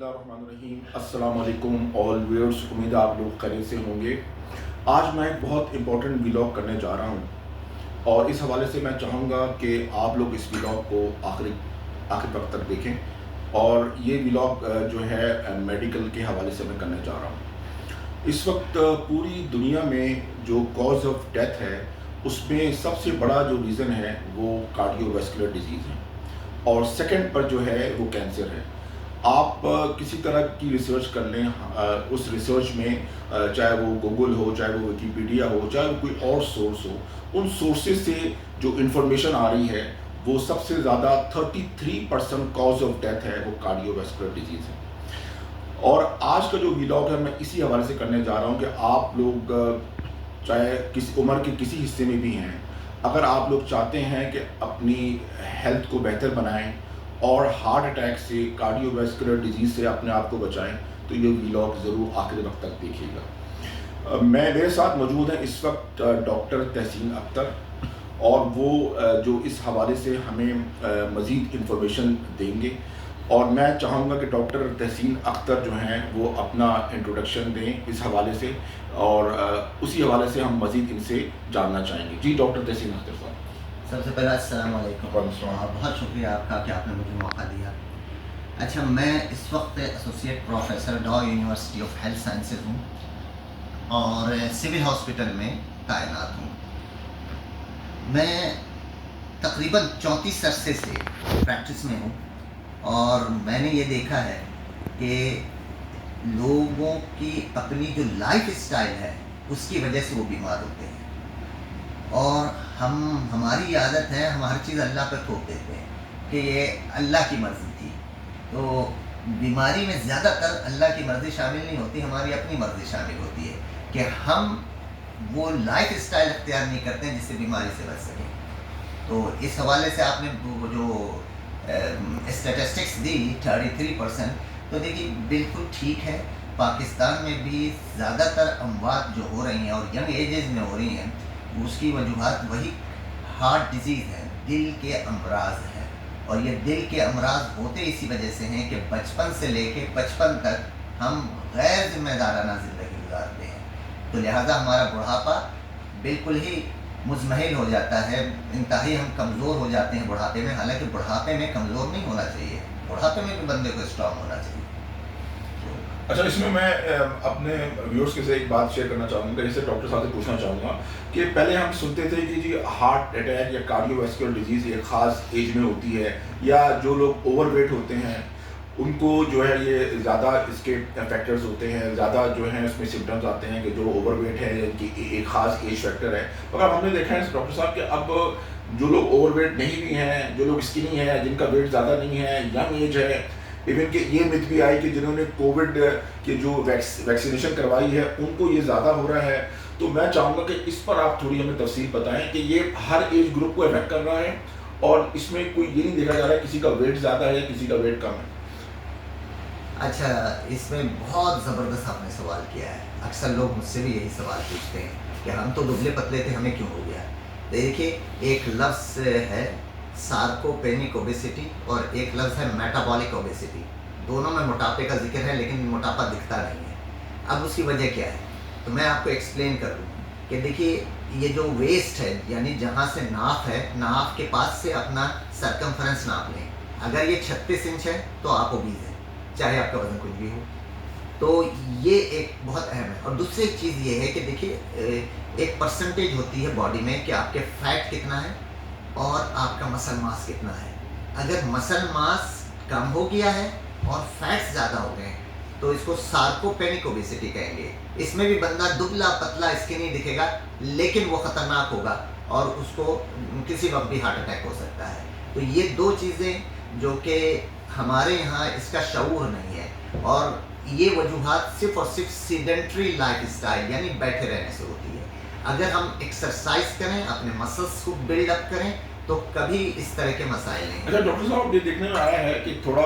बिस्मिल्लाहिर्रहमानिर्रहीम। अस्सलाम वालेकुम ऑल व्यूअर्स, उम्मीद है आप लोग खैरियत से होंगे। आज मैं एक बहुत इंपॉर्टेंट व्लॉग करने जा रहा हूं और इस हवाले से मैं चाहूँगा कि आप लोग इस व्लॉग को आखिरी आखिर वक्त तक देखें। और ये व्लॉग जो है मेडिकल के हवाले से मैं करने जा रहा हूँ। इस वक्त पूरी दुनिया में जो कॉज ऑफ डेथ है उसमें सबसे बड़ा जो रीज़न है वो कार्डियोवैस्कुलर डिजीज़ है और सेकंड पर जो है वो कैंसर है। आप किसी तरह की रिसर्च कर लें, उस रिसर्च में चाहे वो गूगल हो, चाहे वो विकिपीडिया हो, चाहे वो कोई और सोर्स हो, उन सोर्सेज से जो इन्फॉर्मेशन आ रही है वो सबसे ज़्यादा 33% कॉज ऑफ डेथ है वो कार्डियोवैस्कुलर डिजीज़ है। और आज का जो व्लॉग है मैं इसी हवाले से करने जा रहा हूँ कि आप लोग चाहे किसी उम्र के किसी हिस्से में भी हैं, अगर आप लोग चाहते हैं कि अपनी हेल्थ को बेहतर बनाएं और हार्ट अटैक से, कार्डियोवैस्कुलर डिजीज़ से अपने आप को बचाएं, तो ये व्लॉग ज़रूर आखिरी वक्त तक देखिएगा। मेरे साथ मौजूद हैं इस वक्त डॉक्टर तहसीन अख्तर और वो जो इस हवाले से हमें मज़ीद इन्फॉर्मेशन देंगे। और मैं चाहूँगा कि डॉक्टर तहसीन अख्तर जो हैं वो अपना इंट्रोडक्शन दें इस हवाले से और उसी हवाले से हम मज़ीद इनसे जानना चाहेंगे। जी डॉक्टर तहसीन अख्तर साहब। सबसे पहले अस्सलाम वालेकुम। बहुत शुक्रिया आपका कि आपने मुझे मौका दिया। अच्छा, मैं इस वक्त एसोसिएट प्रोफेसर डॉ यूनिवर्सिटी ऑफ हेल्थ साइंसेज हूँ और सिविल हॉस्पिटल में तैनात हूँ। मैं तकरीबन 34 अरसे से प्रैक्टिस में हूँ और मैंने ये देखा है कि लोगों की अपनी जो लाइफ स्टाइल है उसकी वजह से वो बीमार होते हैं और हमारी आदत है हम हर चीज़ अल्लाह पर थोप देते हैं कि ये अल्लाह की मर्ज़ी थी। तो बीमारी में ज़्यादातर अल्लाह की मर्ज़ी शामिल नहीं होती, हमारी अपनी मर्ज़ी शामिल होती है कि हम वो लाइफ स्टाइल अख्तियार नहीं करते हैं जिससे बीमारी से बच सकें। तो इस हवाले से आपने वो जो स्टैटिस्टिक्स दी 33%, तो देखिए बिल्कुल ठीक है। पाकिस्तान में भी ज़्यादातर अमवात जो हो रही हैं और यंग एजेस में हो रही हैं, उसकी वजूहत वही हार्ट डिजीज़ है, दिल के अमराज हैं। और ये दिल के अमराज होते इसी वजह से हैं कि बचपन से लेके 55 तक हम गैर जिम्मेदाराना ज़िंदगी गुजारते हैं, तो लिहाजा हमारा बुढ़ापा बिल्कुल ही मुज़महिल हो जाता है, इंतहाई हम कमज़ोर हो जाते हैं बुढ़ापे में। हालांकि बुढ़ापे में कमज़ोर नहीं होना चाहिए, बुढ़ापे में भी बंदे को स्ट्रॉन्ग होना चाहिए। अच्छा, इसमें मैं अपने व्यूअर्स के से एक बात शेयर करना चाहूँगा, जैसे डॉक्टर साहब से पूछना चाहूँगा कि पहले हम सुनते थे कि जी हार्ट अटैक या कार्डियोवैस्कुलर डिजीज़ एक ख़ास एज में होती है, या जो लोग ओवरवेट होते हैं उनको जो है ये ज़्यादा इसके फैक्टर्स होते हैं, ज़्यादा जो है इसमें सिम्टम्स आते हैं कि जो ओवरवेट है इनकी एक ख़ास एज फैक्टर है। मगर हमने देखा है डॉक्टर साहब कि अब जो लोग ओवरवेट नहीं भी हैं, जो लोग स्किनी हैं, जिनका वेट ज़्यादा नहीं है, यंग एज है, इवन कि ये मिथ भी आई कि जिन्होंने कोविड की जो वैक्सीनेशन करवाई है उनको ये ज़्यादा हो रहा है। तो मैं चाहूँगा कि इस पर आप थोड़ी हमें तफसील बताएं कि ये हर एज ग्रुप को अफेक्ट कर रहा है और इसमें कोई ये नहीं देखा जा रहा है किसी का वेट ज़्यादा है किसी का वेट कम है। अच्छा, इसमें बहुत ज़बरदस्त आपने सवाल किया है। अक्सर लोग मुझसे भी यही सवाल पूछते हैं कि हम तो दुबले पतले थे, हमें क्यों हो गया। देखिए, एक लफ्ज़ है सार्कोपेनिक ओबेसिटी और एक लफ्ज़ है मेटाबॉलिक ओबेसिटी। दोनों में मोटापे का जिक्र है लेकिन मोटापा दिखता नहीं है। अब उसकी वजह क्या है, तो मैं आपको एक्सप्लेन कर दूँ कि देखिए, ये जो वेस्ट है यानी जहाँ से नाफ है, नाफ के पास से अपना सरकमफ्रेंस नाप लें। अगर ये 36 इंच है तो आप ओबीज हैं, चाहे आपका वज़न कुछ भी हो। तो ये एक बहुत अहम है। और दूसरी एक चीज़ ये है कि देखिए, एक परसेंटेज होती है बॉडी में कि आपके फैट कितना है और आपका मसल मास कितना है। अगर मसल मास कम हो गया है और फैट्स ज़्यादा हो गए तो इसको सार्कोपेनिक ओबेसिटी कहेंगे। इसमें भी बंदा दुबला पतला स्किनी दिखेगा लेकिन वो ख़तरनाक होगा और उसको किसी वक्त भी हार्ट अटैक हो सकता है। तो ये दो चीज़ें जो कि हमारे यहाँ इसका शऊर नहीं है और ये वजूहात सिर्फ़ और सिर्फ सीडेंट्री लाइफ स्टाइल यानी बैठे रहने से होती है। अगर हम एक्सरसाइज करें, अपने मसल्स को बिल्डअप करें तो कभी इस तरह के मसाइल नहीं। अच्छा डॉक्टर साहब, ये देखने में आया है कि थोड़ा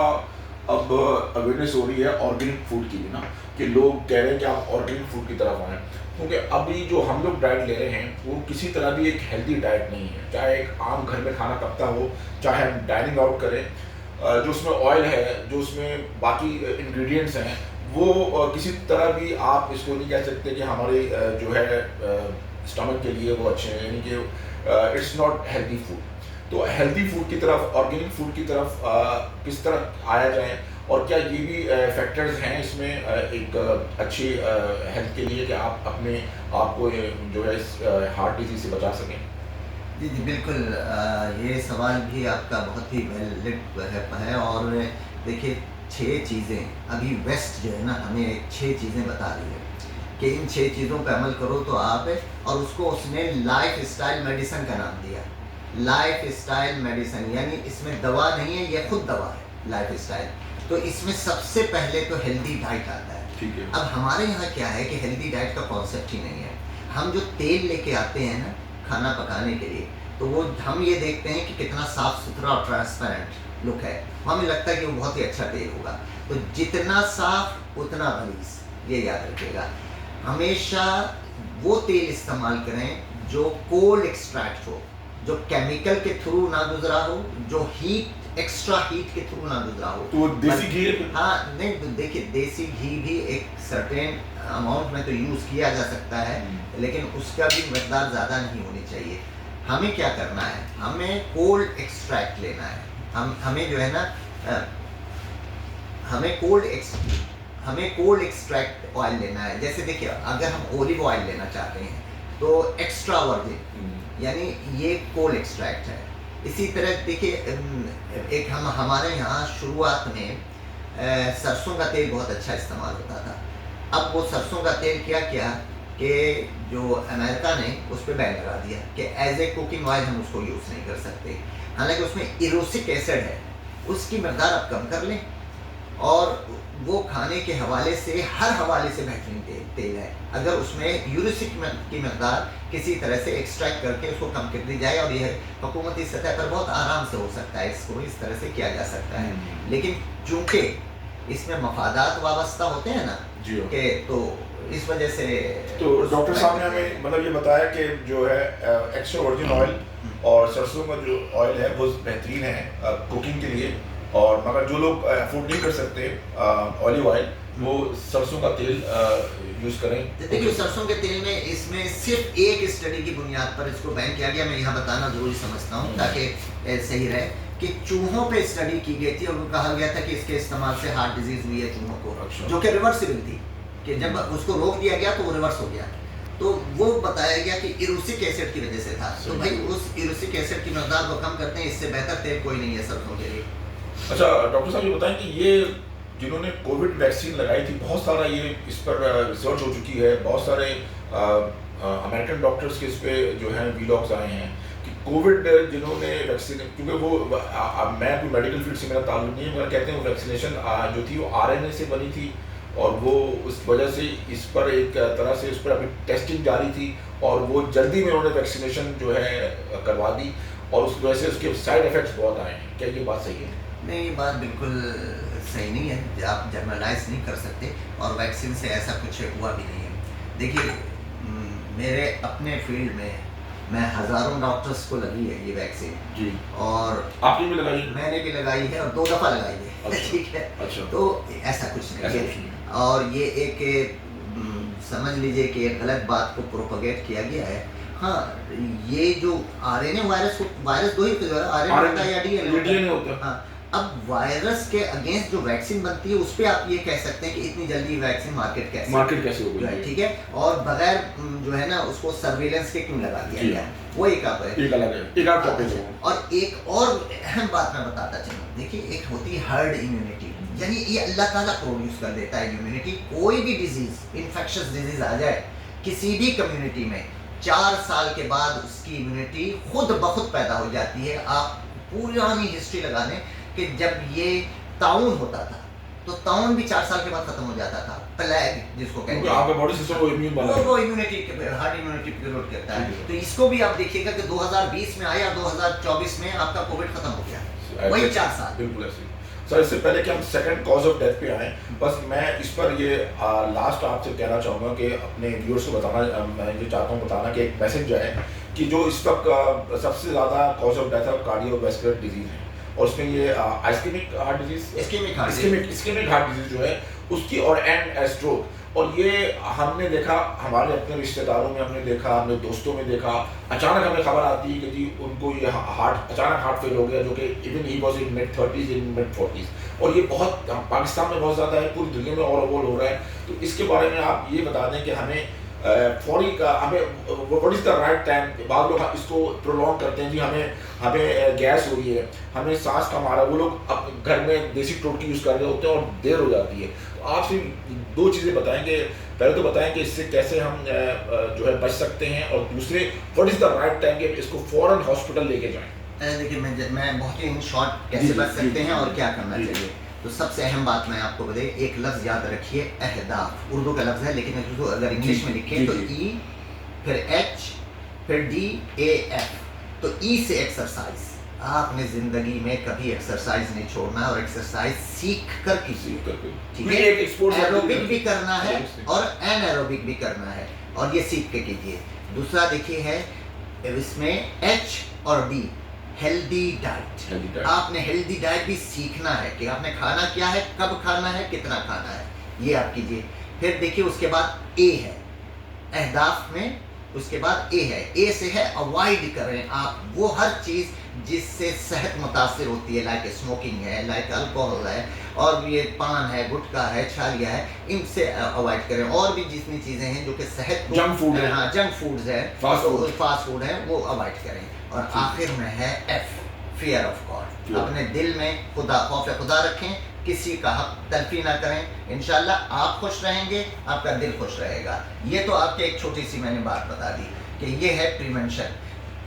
अब अवेयरनेस हो रही है ऑर्गेनिक फूड की भी ना, कि लोग कह रहे हैं कि आप ऑर्गेनिक फूड की तरफ आएँ, क्योंकि अभी जो हम लोग डाइट ले रहे हैं वो किसी तरह भी एक हेल्दी डाइट नहीं है। चाहे एक आम घर में खाना पकता हो, चाहे हम डाइनिंग आउट करें, जो उसमें ऑयल है, जो उसमें बाकी इंग्रेडिएंट्स हैं, वो किसी तरह भी आप इसको नहीं कह सकते कि हमारे जो है स्टमक के लिए वो अच्छे हैं, यानी कि इट्स नॉट हेल्दी फूड। तो हेल्दी फूड की तरफ, ऑर्गेनिक फूड की तरफ किस तरह आया जाए, और क्या ये भी फैक्टर्स हैं इसमें एक अच्छी हेल्थ के लिए कि आप अपने आप को जो है इस हार्ट डिजीज से बचा सकें? जी, जी, बिल्कुल। ये सवाल भी आपका बहुत ही वैलिड है। और देखिए, 6 चीज़ें अभी वेस्ट जो है ना, हमें 6 चीज़ें बता रही है कि इन 6 चीज़ों पे अमल करो तो आप, और उसको उसने लाइफ स्टाइल मेडिसिन का नाम दिया। लाइफ स्टाइल मेडिसिन यानी इसमें दवा नहीं है, ये खुद दवा है लाइफ स्टाइल। तो इसमें सबसे पहले तो हेल्दी डाइट आता है। ठीक है। अब हमारे यहाँ क्या है कि हेल्दी डाइट का कॉन्सेप्ट ही नहीं है। हम जो तेल लेके आते हैं ना खाना पकाने के लिए, तो वो हम ये देखते हैं कि कितना साफ सुथरा और ट्रांसपेरेंट लुक है। हमें लगता है कि वो बहुत ही अच्छा तेल होगा। तो जितना साफ उतना गलीज, ये याद रखिएगा। हमेशा वो तेल इस्तेमाल करें जो कोल्ड एक्सट्रैक्ट हो, जो केमिकल के थ्रू ना गुजरा हो, जो हीट, एक्स्ट्रा हीट के थ्रू ना गुजरा हो। तो देसी घी? हाँ, नहीं, तो देखिए, देसी घी भी एक सर्टेन अमाउंट में तो यूज़ किया जा सकता है, लेकिन उसका भी मकदार ज़्यादा नहीं होनी चाहिए। हमें क्या करना है, हमें कोल्ड एक्सट्रैक्ट लेना है। हमें जो है ना, हमें कोल्ड एक्सट्रैक्ट ऑयल लेना है। जैसे देखिए, अगर हम ओलिव ऑयल लेना चाहते हैं तो एक्स्ट्रा वर्जिन, यानी ये कोल्ड एक्सट्रैक्ट है। इसी तरह देखिए, एक हमारे यहाँ शुरुआत में सरसों का तेल बहुत अच्छा इस्तेमाल होता था। अब वो सरसों का तेल क्या किया कि जो अमेरिका ने उस पर बैन लगा दिया कि एज ए कुकिंग ऑयल हम उसको यूज़ नहीं कर सकते। हालांकि उसमें इरोसिक एसिड है, उसकी मकदार आप कम कर लें, और वो खाने के हवाले से, हर हवाले से बेहतरीन तेल है। अगर उसमें यूरिसिक की मकदार किसी तरह से एक्सट्रैक्ट करके उसको कम कर दी जाए, और यह हुकूमती सतह पर बहुत आराम से हो सकता है, इसको इस तरह से किया जा सकता है। लेकिन चूंकि इसमें मफादात वाबस्ता होते हैं ना, कि तो इस वजह से तो डॉक्टर साहब ने हमें मतलब ये बताया कि जो है एक्स्ट्रा वर्जिन ऑयल और सरसों का जो ऑयल है वो बेहतरीन है कुकिंग के लिए, और मगर जो लोग अफोर्ड नहीं कर सकते ऑलिव ऑयल, वो सरसों का तेल यूज़ करें। देखिए, सरसों के तेल में इसमें सिर्फ एक स्टडी की बुनियाद पर इसको बैन किया गया। मैं यहाँ बताना जरूरी समझता हूँ ताकि सही रहे, कि चूहों पे स्टडी की गई थी और वो कहा गया था कि इसके इस्तेमाल से हार्ट डिजीज हुई है चूहों को। अच्छा। जो कि रिवर्सिबल थी, कि जब उसको रोक दिया गया तो वो रिवर्स हो गया। तो वो बताया गया कि इरोसिक एसिड की वजह से था। तो भाई, उस इरोसिक एसिड की मकदार को कम करते हैं, इससे बेहतर तेल कोई नहीं है सरसों के लिए। अच्छा डॉक्टर साहब, ये बताएं कि ये जिन्होंने कोविड वैक्सीन लगाई थी, बहुत सारा ये इस पर रिसर्च हो चुकी है, बहुत सारे अमेरिकन डॉक्टर्स के इस पे जो है वीलॉग्स आए हैं कि कोविड जिन्होंने वैक्सीन, क्योंकि वो मैं कोई मेडिकल फील्ड से मेरा ताल्लुक नहीं है, मगर कहते हैं वो वैक्सीनेशन जो थी वो RNA से बनी थी, और वो उस वजह से इस पर एक तरह से उस पर अभी टेस्टिंग जारी थी, और वो जल्दी में उन्होंने वैक्सीनेशन जो है करवा दी, और उस वजह से उसके साइड इफ़ेक्ट्स बहुत आए हैं। क्या ये बात सही है? नहीं, ये बात बिल्कुल सही नहीं है। आप जनरलाइज नहीं कर सकते, और वैक्सीन से ऐसा कुछ हुआ भी नहीं है। देखिए, मेरे अपने फील्ड में मैं हज़ारों डॉक्टर्स को लगी है ये वैक्सीन जी। और आपने भी लगाई? मैंने भी लगाई है, और 2 दफ़ा लगाई है। अच्छा। ठीक है। अच्छा। तो ऐसा कुछ नहीं ऐसा है। कुछ नहीं। और ये एक समझ लीजिए कि एक गलत बात को प्रोपगेट किया गया है। हाँ, ये जो RNA वायरस 2 ही RNA होता है या DNA होता है। हाँ, अब वायरस के अगेंस्ट जो वैक्सीन बनती है, उस पे आप ये कह सकते हैं कि इतनी जल्दी वैक्सीन मार्केट कैसे हो जो है, गई? ठीक है, और बगैर जो है ना उसको सर्विलेंस के क्यों लगा दिया गया, वो एक आप है। एक अलग है, एक आप टॉपिक है। और एक और अहम बात मैं बताता चलूँ। देखिए, एक होती है हर्ड इम्यूनिटी, यानी ये अल्लाह ताला प्रोड्यूस कर देता है इम्यूनिटी। कोई भी डिजीज, इन्फेक्शियस डिजीज आ जाए किसी भी कम्युनिटी में, 4 साल के बाद उसकी इम्यूनिटी खुद ब खुद पैदा हो जाती है। आप पुरानी हिस्ट्री लगा लें कि जब ये ताउन होता था, तो ताउन भी 4 साल के बाद खत्म हो जाता था। प्लेग जिसको कहते हैं, आपका बॉडी सिस्टम को इम्यून बना है, वो इम्यूनिटी हार्ड इम्यूनिटी प्रिवेंट करता है। ठीक है। तो इसको भी आप देखिएगा कि 2020 में आया, 2024 में आपका कोविड खत्म हो गया, वही 4 साल। बिल्कुल ऐसे। सर, इससे पहले कि हम सेकंड कॉज ऑफ डेथ पे आए, बस मैं इस पर ये लास्ट आपसे कहना चाहूँगा कि अपने व्यूअर्स को बताना, मैं ये चाहता हूँ बताना कि एक मैसेज जो है कि जो इस वक्त सबसे ज़्यादा कॉज ऑफ डेथ है कार्डियोवैस्कुलर डिजीज़ है, और उसमें ये ischemic heart disease ischemic heart disease जो है उसकी और एंड स्ट्रोक। और ये हमने देखा, हमारे अपने रिश्तेदारों में हमने देखा, अपने दोस्तों में देखा, अचानक हमें खबर आती है कि जी उनको ये अचानक हार्ट फेल हो गया, जो कि इवन ही वाज इन मिड-30s इन मिड-40s। और ये बहुत पाकिस्तान में बहुत ज़्यादा है, पूरी दुनिया में ओवरऑल हो रहा है। तो इसके बारे में आप ये बता दें कि हमें फौरी का हमें what is the right time. बाद लोग इसको प्रोलॉन्ग करते हैं, जी हमें गैस हो रही है, हमें सांस कम आ रहा है, वो लोग अब घर में देसी टोटकी यूज़ कर रहे होते हैं और देर हो जाती है। तो आप सिर्फ 2 चीज़ें बताएंगे, पहले तो बताएं कि इससे कैसे हम जो है बच सकते हैं, और दूसरे what is the right time कि इसको फ़ौरन हॉस्पिटल लेके जाएं। देखिए मैं बहुत ही इन शॉर्ट कैसे बच सकते हैं और क्या करना चाहिए। तो सबसे अहम बात मैं आपको बताइए, एक लफ्ज़ याद रखिए, अहदाफ। उर्दू का लफ्ज़ है, लेकिन इसको अगर इंग्लिश में लिखें तो ई, फिर एच, फिर डी, ए, एफ। तो ई से एक्सरसाइज। आपने ज़िंदगी में कभी एक्सरसाइज नहीं छोड़ना है, और एक्सरसाइज सीख कर कीजिए, ठीक है। एरोबिक भी करना है और एनएरोबिक भी करना है, और ये सीख के कीजिए। दूसरा देखिए है इसमें एच और डी, हेल्दी डाइट। आपने हेल्दी डाइट भी सीखना है कि आपने खाना क्या है, कब खाना है, कितना खाना है, ये आप कीजिए। फिर देखिए उसके बाद ए है अहदाफ में, उसके बाद ए है, ए से है अवॉइड करें आप वो हर चीज़ जिससे सेहत मुतासिर होती है, लाइक स्मोकिंग है, लाइक अल्कोहल है, और ये पान है, गुटखा है, छालिया है, इनसे अवॉइड करें। और भी जितनी चीज़ें हैं जो कि सेहत को, जंक फूड है, हाँ जंक फूड्स है, फास्ट फूड है, वो अवॉइड करें। और आखिर में है एफ, फियर ऑफ गॉड। अपने दिल में खौफ खुदा रखें, किसी का हक तलफी ना करें। इंशाल्लाह आप खुश रहेंगे, आपका दिल खुश रहेगा। ये तो आपके एक छोटी सी मैंने बात बता दी कि ये है प्रिवेंशन।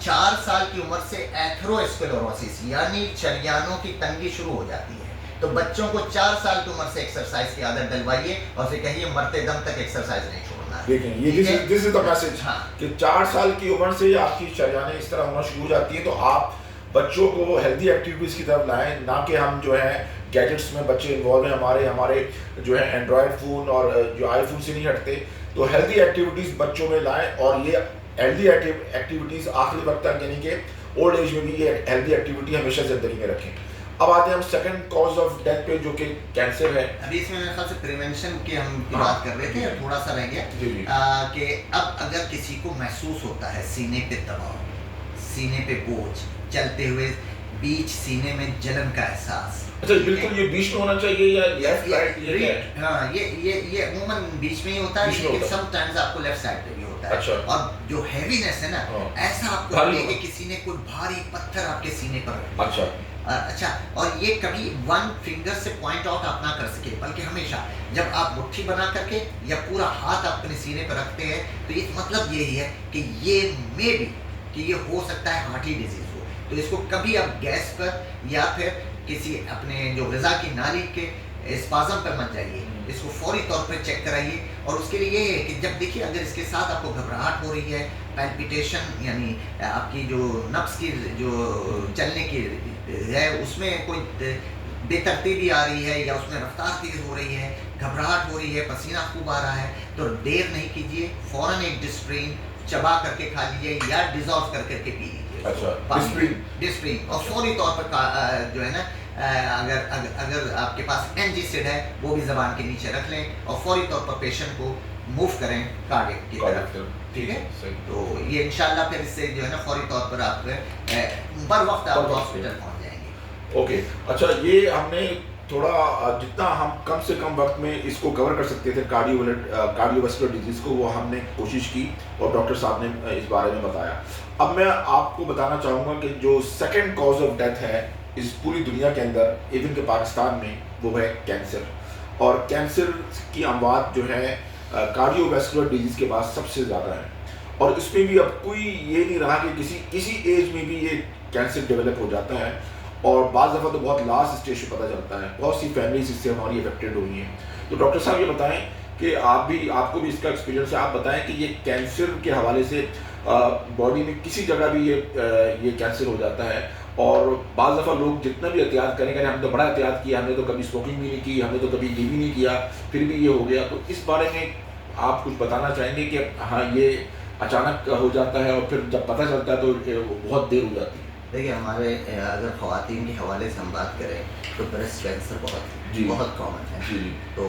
4 साल की उम्र से एथेरोस्क्लेरोसिस यानी शरियानों की तंगी शुरू हो जाती है। तो बच्चों को 4 साल की उम्र से एक्सरसाइज की आदत डलवाइए, और फिर कहिए मरते दम तक एक्सरसाइज नहीं छोड़ना है। देखें ये दिस इज द मैसेज कि 4 साल की उम्र से आपकी शरियानें इस तरह होना शुरू हो जाती है। तो आप बच्चों को हेल्दी एक्टिविटीज़ की तरफ लाएं, ना कि हम जो है गैजेट्स में बच्चे इन्वॉल्व हैं। हमारे जो है एंड्रॉयड फ़ोन और जो आईफोन से नहीं हटते। तो हेल्दी एक्टिविटीज़ बच्चों में लाएं, और ये हेल्दी एक्टिविटीज़ आखिरी वक्त तक, यानी कि ओल्ड एज में भी ये हेल्दी एक्टिविटी हमेशा ज़िंदगी में रखें। अब आते हैं हम सेकंड कॉज ऑफ डेथ पे, जो कि कैंसर है। अभी इसमें मेरे ख्याल से प्रिवेंशन की हम बात कर रहे थे, थोड़ा सा रह गया कि अब अगर किसी को महसूस होता है सीने पे दबाव, सीने पे बोझ, चलते हुए बीच सीने में जलन का एहसास। अच्छा, बिल्कुल ये बीच में होना चाहिए या लेफ्ट राइट? हाँ, ये अमूमन बीच में ही होता है, लेकिन समटाइम्स आपको लेफ्ट साइड पे भी होता है। अच्छा। और जो हैवीनेस है ना, ऐसा आपको लगे कि किसी ने कोई भारी पत्थर आपके सीने पर रख दिया। अच्छा, और ये कभी 1 फिंगर से पॉइंट आउट आप ना कर सके, बल्कि हमेशा जब आप मुट्ठी बना करके या पूरा हाथ अपने सीने पर रखते हैं, तो इस मतलब यही है कि ये मे बी कि ये हो सकता है हार्ट डिजीज हो। तो इसको कभी आप गैस पर या फिर किसी अपने जो ग़िज़ा की नाली के स्पाज़म पर मत जाइए, इसको फौरी तौर पर चेक कराइए। और उसके लिए ये है कि जब देखिए अगर इसके साथ आपको घबराहट हो रही है, पैल्पिटेशन यानी आपकी जो नब्ज़ की जो चलने की है उसमें कोई बेतरतीबी आ रही है, या उसमें रफ्तार तेज़ हो रही है, घबराहट हो रही है, पसीना खूब आ रहा है, तो देर नहीं कीजिए, फ़ौरन एक डिस्प्रिन चबा करके खा लीजिए या डिज़ॉल्व कर करके पी लीजिए। अच्छा, डिस्प्रिन। और फौरी तौर पर जो है ना, अगर आपके पास एनजीसिड है वो भी ज़बान के नीचे रख लें, और फौरी तौर पर पेशेंट को मूव करें कार्डियक की तरफ, ठीक है। तो ये इंशाल्लाह फिर इससे जो है ना फौरी तौर पर आप बर वक्त आप हॉस्पिटल पहुंच जाएंगे। ओके, अच्छा, ये हमने थोड़ा जितना हम कम से कम वक्त में इसको कवर कर सकते थे कार्डियोवैस्कुलर डिजीज़ को, वो हमने कोशिश की, और डॉक्टर साहब ने इस बारे में बताया। अब मैं आपको बताना चाहूँगा कि जो सेकंड कॉज ऑफ डेथ है इस पूरी दुनिया के अंदर, इवन के पाकिस्तान में, वो है कैंसर। और कैंसर की अमवात जो है कार्डियोवैस्कुलर डिजीज़ के बाद सबसे ज़्यादा है। और इसमें भी अब कोई ये नहीं रहा कि किसी एज में भी ये कैंसर डेवलप हो जाता है, और बाज़ दफ़ा तो बहुत लास्ट स्टेज पे पता चलता है। बहुत सी फैमिलीज इससे हमारी अफेक्टेड हुई हैं। तो डॉक्टर साहब ये बताएं कि आपको भी इसका एक्सपीरियंस है, आप बताएं कि ये कैंसर के हवाले से बॉडी में किसी जगह भी ये कैंसर हो जाता है, और बाज़ दफ़ा लोग जितना भी एहतियात करेंगे, हमने तो बड़ा एहतियात किया, हमने तो कभी स्मोकिंग भी नहीं की, हमने तो कभी ये भी नहीं किया, फिर भी ये हो गया। तो इस बारे में आप कुछ बताना चाहेंगे कि हाँ ये अचानक हो जाता है, और फिर जब पता चलता है तो बहुत देर हो जाती है? देखिए हमारे अगर ख़वातीन के हवाले से हम बात करें तो ब्रेस्ट कैंसर जी। बहुत कॉमन है। जी, जी। तो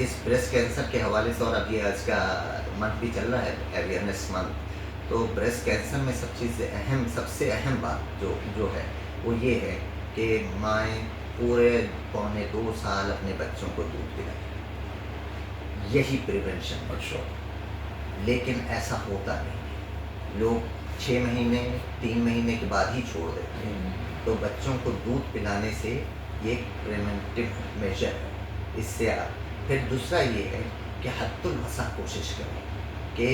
इस ब्रेस्ट कैंसर के हवाले से, और अभी आज का मंथ भी चल रहा है, अवेयरनेस मंथ, तो ब्रेस्ट कैंसर में सबसे अहम बात जो है वो ये है कि माएँ पूरे पौने 2 साल अपने बच्चों को दूध पिलाएं, यही प्रिवेंशन। अच्छा। लेकिन ऐसा होता नहीं है, लोग 6 महीने 3 महीने के बाद ही छोड़ देते हैं। तो बच्चों को दूध पिलाने से ये एक प्रिवेंटिव मेजर है। इससे आप फिर दूसरा ये है कि हद्दुल वसा कोशिश करें कि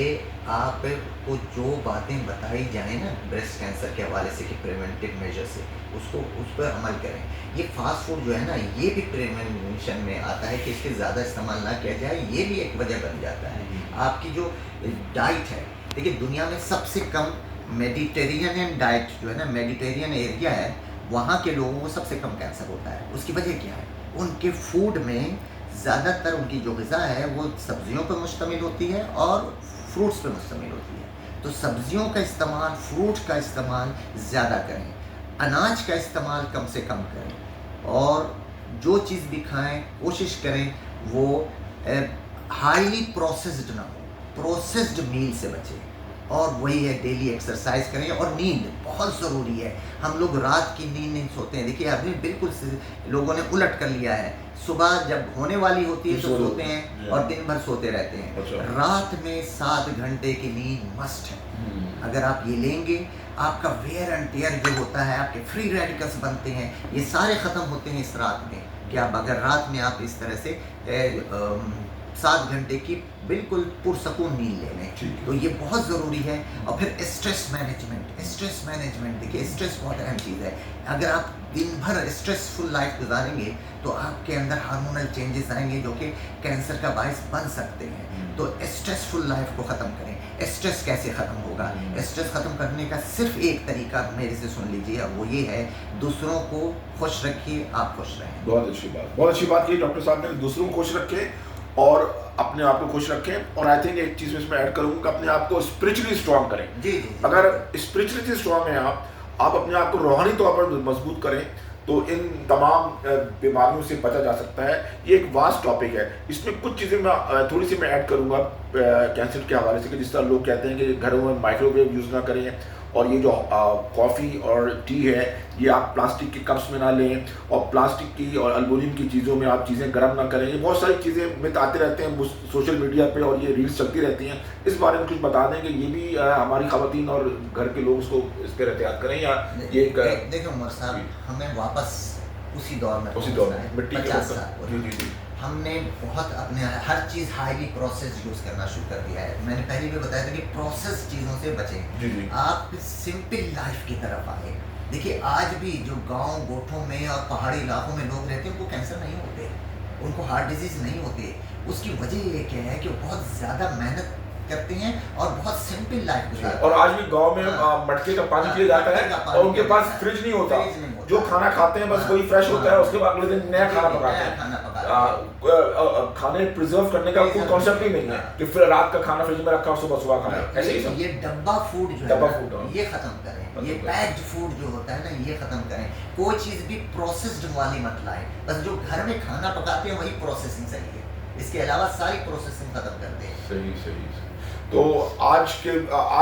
आपको जो बातें बताई जाएँ ना ब्रेस्ट कैंसर के हवाले से कि प्रिवेंटिव मेजर से, उस पर अमल करें। ये फ़ास्ट फूड जो है ना, ये भी प्रिवेंशन में आता है कि इसके ज़्यादा इस्तेमाल ना किया जाए, ये भी एक वजह बन जाता है। आपकी जो डाइट है, देखिए दुनिया में सबसे कम मेडिटेरियन डाइट जो है ना, मेडिटेरियन एरिया है, वहाँ के लोगों को सबसे कम कैंसर होता है। उसकी वजह क्या है? उनके फूड में ज़्यादातर उनकी जो ग़िज़ा है वो सब्जियों पर मुश्तमिल होती है और फ्रूट्स पे मुश्तमिल होती है। तो सब्जियों का इस्तेमाल, फ्रूट का इस्तेमाल ज़्यादा करें, अनाज का इस्तेमाल कम से कम करें, और जो चीज़ भी खाएं कोशिश करें वो हाईली प्रोसेस्ड ना हो, प्रोसेस्ड मील से बचें। और वही है, डेली एक्सरसाइज करें, और नींद बहुत ज़रूरी है। हम लोग रात की नींद नहीं सोते हैं। देखिए अभी बिल्कुल लोगों ने उलट कर लिया है, सुबह जब होने वाली होती है तो सोते हैं और दिन भर सोते रहते हैं। अच्छा। रात में 7 घंटे की नींद मस्ट है। अगर आप ये लेंगे, आपका वेयर एंड टेयर जो होता है, आपके फ्री रेडिकल्स बनते हैं, ये सारे ख़त्म होते हैं इस रात में। कि आप अगर रात में आप इस तरह से 7 घंटे की बिल्कुल पुरसकून नींद ले लें, तो ये बहुत ज़रूरी है। और फिर स्ट्रेस मैनेजमेंट, देखिए स्ट्रेस बहुत अहम चीज़ है। अगर आप दिन भर स्ट्रेसफुल लाइफ गुजारेंगे तो आपके अंदर हार्मोनल चेंजेस आएंगे जो कि कैंसर का बायस बन सकते हैं। तो स्ट्रेसफुल लाइफ को ख़त्म करें। स्ट्रेस कैसे ख़त्म होगा? स्ट्रेस ख़त्म करने का सिर्फ एक तरीका मेरे से सुन लीजिए, वो ये है, दूसरों को खुश रखिए, आप खुश रहें। बहुत अच्छी बात की डॉक्टर साहब ने। दूसरों को खुश रखें और अपने आप को खुश रखें। और आई थिंक एक चीज़ में इसमें ऐड करूँगा कि अपने आप को स्पिरिचुअली स्ट्रांग करें। जी। अगर स्पिरिचुअली स्ट्रांग हैं आप अपने आप को रूहानी तौर पर मजबूत करें तो इन तमाम बीमारियों से बचा जा सकता है। ये एक वास्ट टॉपिक है। इसमें कुछ चीज़ें मैं थोड़ी सी मैं ऐड करूँगा कैंसर के हवाले से, कि जिस तरह लोग कहते हैं कि घरों में माइक्रोवेव यूज़ ना करें, और ये जो कॉफ़ी और टी है ये आप प्लास्टिक के कप्स में ना लें, और प्लास्टिक की और एल्युमिनियम की चीज़ों में आप चीज़ें गर्म ना करें। ये बहुत सारी चीज़ें मिथ आते रहते हैं सोशल मीडिया पे, और ये रील्स चलती रहती हैं। इस बारे में कुछ बता दें कि ये भी हमारी ख़वातीन और घर के लोग उसको इस पर एहतियात करें, या ये देखिए उमर साहब, हमें वापस उसी दौर में मिट्टी के 50 साल जी। हमने बहुत अपने हर चीज़ हाईली प्रोसेस यूज़ करना शुरू कर दिया है। मैंने पहले भी बताया था कि प्रोसेस चीज़ों से बचें। जी। आप सिंपल लाइफ की तरफ आए। देखिए आज भी जो गांव गोठों में और पहाड़ी इलाकों में लोग रहते हैं उनको कैंसर नहीं होते, उनको हार्ट डिजीज़ नहीं होते। उसकी वजह ये क्या है कि वो बहुत ज़्यादा मेहनत करते हैं और बहुत सिंपल लाइफ गुजारते हैं। और आज भी गांव में मटके का पानी पिया जाता है, और उनके पास फ्रिज नहीं होता। जो खाना खाते हैं बस वही फ्रेश होता है, उसके बाद अगले दिन नया खाना पकाते हैं। खाने प्रिजर्व करने का कोई कॉन्सेप्ट ही नहीं है कि फिर रात का खाना फ्रिज में रखा और सुबह खाना। ऐसे ही ये डब्बा फूड जो है ये खत्म करें। ये पैक्ड फूड जो होता है ना, ये खत्म करें। कोई चीज़ भी प्रोसेस्ड वाली मत लाएं। बस जो घर में खाना पकाते हैं वही प्रोसेसिंग सही है, इसके अलावा सारी प्रोसेसिंग खत्म कर दें। सही। तो आज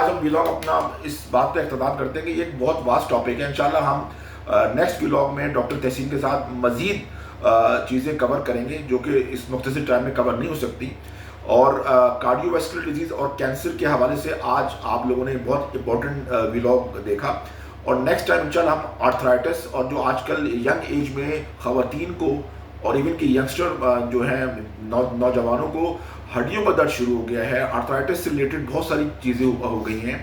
हम व्लॉग अपना इस बात पे इख्तिताम करते हैं कि ये एक बहुत वास्ट टॉपिक है। इंशाल्लाह हम नेक्स्ट व्लॉग में डॉक्टर तहसीन के साथ मज़ीद चीज़ें कवर करेंगे जो कि इस मुख्तसर टाइम में कवर नहीं हो सकती। और कार्डियोवैस्कुलर डिजीज़ और कैंसर के हवाले से आज आप लोगों ने बहुत इंपॉर्टेंट व्लॉग देखा। और नेक्स्ट टाइम इंशाल्लाह हम आर्थराइटिस और जो आजकल यंग एज में ख़वातीन को और इवन कि यंगस्टर जो है नौजवानों को हड्डियों का दर्द शुरू हो गया है, आर्थराइटिस से रिलेटेड बहुत सारी चीज़ें हो गई हैं,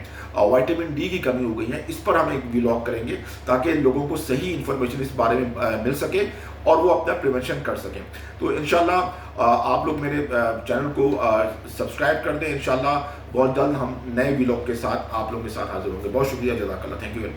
विटामिन डी की कमी हो गई है, इस पर हम एक व्लॉग करेंगे ताकि लोगों को सही इन्फॉर्मेशन इस बारे में मिल सके और वो अपना प्रिवेंशन कर सकें। तो इंशाल्लाह आप लोग मेरे चैनल को सब्सक्राइब कर दें। इंशाल्लाह बहुत जल्द हम नए व्लॉग के साथ आप लोगों के साथ हाजिर होंगे। बहुत शुक्रिया, जज़ाकल्लाह, थैंक यू।